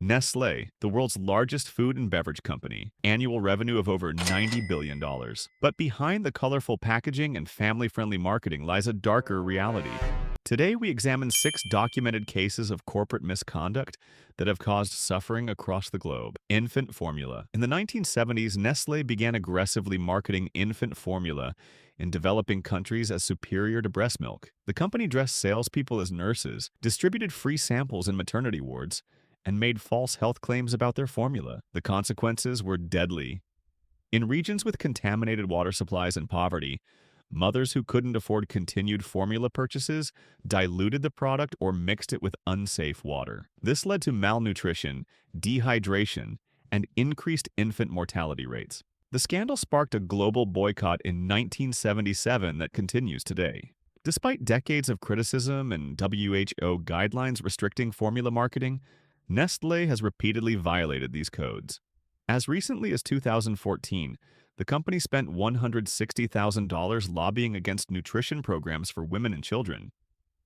Nestlé, the world's largest food and beverage company, annual revenue of over $90 billion. But behind the colorful packaging and family-friendly marketing lies a darker reality. Today, we examine 6 documented cases of corporate misconduct that have caused suffering across the globe. Infant formula. In the 1970s, Nestlé began aggressively marketing infant formula in developing countries as superior to breast milk. The company dressed salespeople as nurses, distributed free samples in maternity wards, and made false health claims about their formula. The consequences were deadly. In regions with contaminated water supplies and poverty, mothers who couldn't afford continued formula purchases diluted the product or mixed it with unsafe water. This led to malnutrition, dehydration, and increased infant mortality rates. The scandal sparked a global boycott in 1977 that continues today. Despite decades of criticism and WHO guidelines restricting formula marketing, Nestlé has repeatedly violated these codes. As recently as 2014, the company spent $160,000 lobbying against nutrition programs for women and children,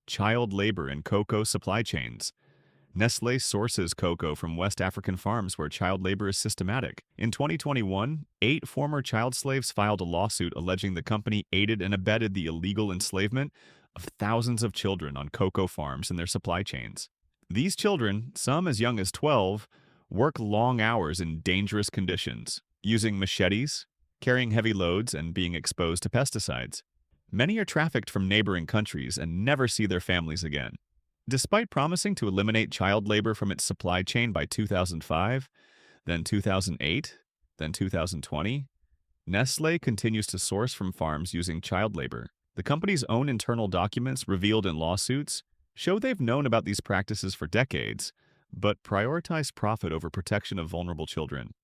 child labor in cocoa supply chains. Nestlé sources cocoa from West African farms where child labor is systematic. In 2021, 8 former child slaves filed a lawsuit alleging the company aided and abetted the illegal enslavement of thousands of children on cocoa farms in their supply chains. These children, some as young as 12, work long hours in dangerous conditions, using machetes, carrying heavy loads, and being exposed to pesticides. Many are trafficked from neighboring countries and never see their families again. Despite promising to eliminate child labor from its supply chain by 2005, then 2008, then 2020, Nestlé continues to source from farms using child labor. The company's own internal documents revealed in lawsuits show they've known about these practices for decades, but prioritize profit over protection of vulnerable children.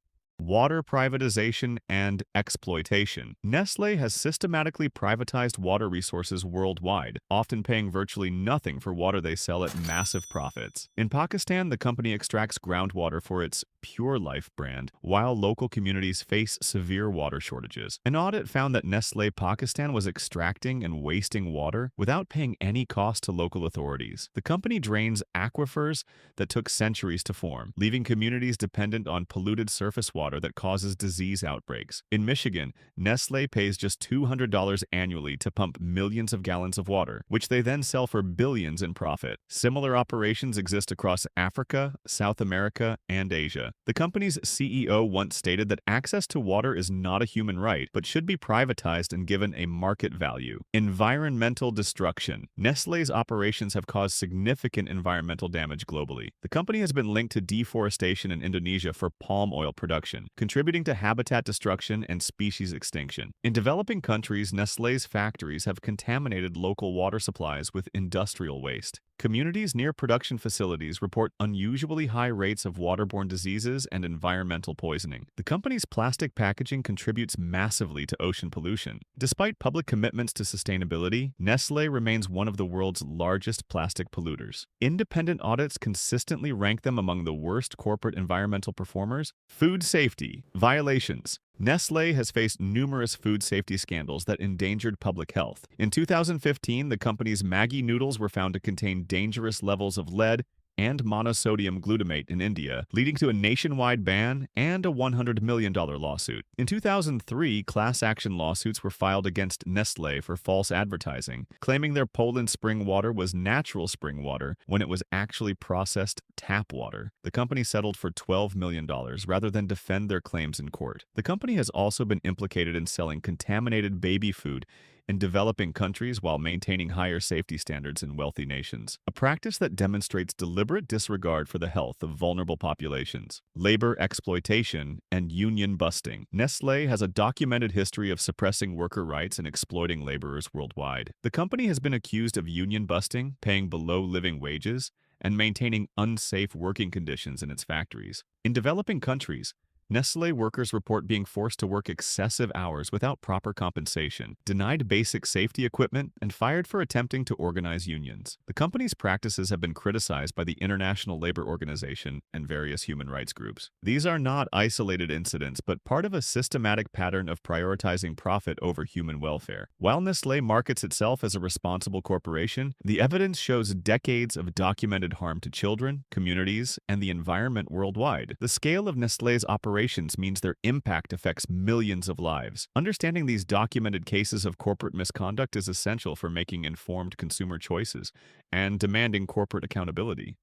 Water privatization and exploitation. Nestlé has systematically privatized water resources worldwide, often paying virtually nothing for water they sell at massive profits. In Pakistan, the company extracts groundwater for its Pure Life brand, while local communities face severe water shortages. An audit found that Nestlé Pakistan was extracting and wasting water without paying any cost to local authorities. The company drains aquifers that took centuries to form, leaving communities dependent on polluted surface water that causes disease outbreaks. In Michigan, Nestlé pays just $200 annually to pump millions of gallons of water, which they then sell for billions in profit. Similar operations exist across Africa, South America, and Asia. The company's CEO once stated that access to water is not a human right, but should be privatized and given a market value. Environmental destruction. Nestlé's operations have caused significant environmental damage globally. The company has been linked to deforestation in Indonesia for palm oil production, contributing to habitat destruction and species extinction. In developing countries, Nestlé's factories have contaminated local water supplies with industrial waste. Communities near production facilities report unusually high rates of waterborne diseases and environmental poisoning. The company's plastic packaging contributes massively to ocean pollution. Despite public commitments to sustainability, Nestlé remains one of the world's largest plastic polluters. Independent audits consistently rank them among the worst corporate environmental performers. Food safety violations. Nestlé has faced numerous food safety scandals that endangered public health. In 2015, the company's Maggi noodles were found to contain dangerous levels of lead and monosodium glutamate in India, leading to a nationwide ban and a $100 million lawsuit. In 2003, class action lawsuits were filed against Nestlé for false advertising, claiming their Poland spring water was natural spring water when it was actually processed tap water. The company settled for $12 million rather than defend their claims in court. The company has also been implicated in selling contaminated baby food in developing countries while maintaining higher safety standards in wealthy nations, a practice that demonstrates deliberate disregard for the health of vulnerable populations. Labor exploitation and union busting. Nestlé has a documented history of suppressing worker rights and exploiting laborers worldwide. The company has been accused of union busting, paying below living wages, and maintaining unsafe working conditions in its factories. In developing countries, Nestlé workers report being forced to work excessive hours without proper compensation, denied basic safety equipment, and fired for attempting to organize unions. The company's practices have been criticized by the International Labor Organization and various human rights groups. These are not isolated incidents, but part of a systematic pattern of prioritizing profit over human welfare. While Nestlé markets itself as a responsible corporation, the evidence shows decades of documented harm to children, communities, and the environment worldwide. The scale of Nestlé's operations means their impact affects millions of lives. Understanding these documented cases of corporate misconduct is essential for making informed consumer choices and demanding corporate accountability.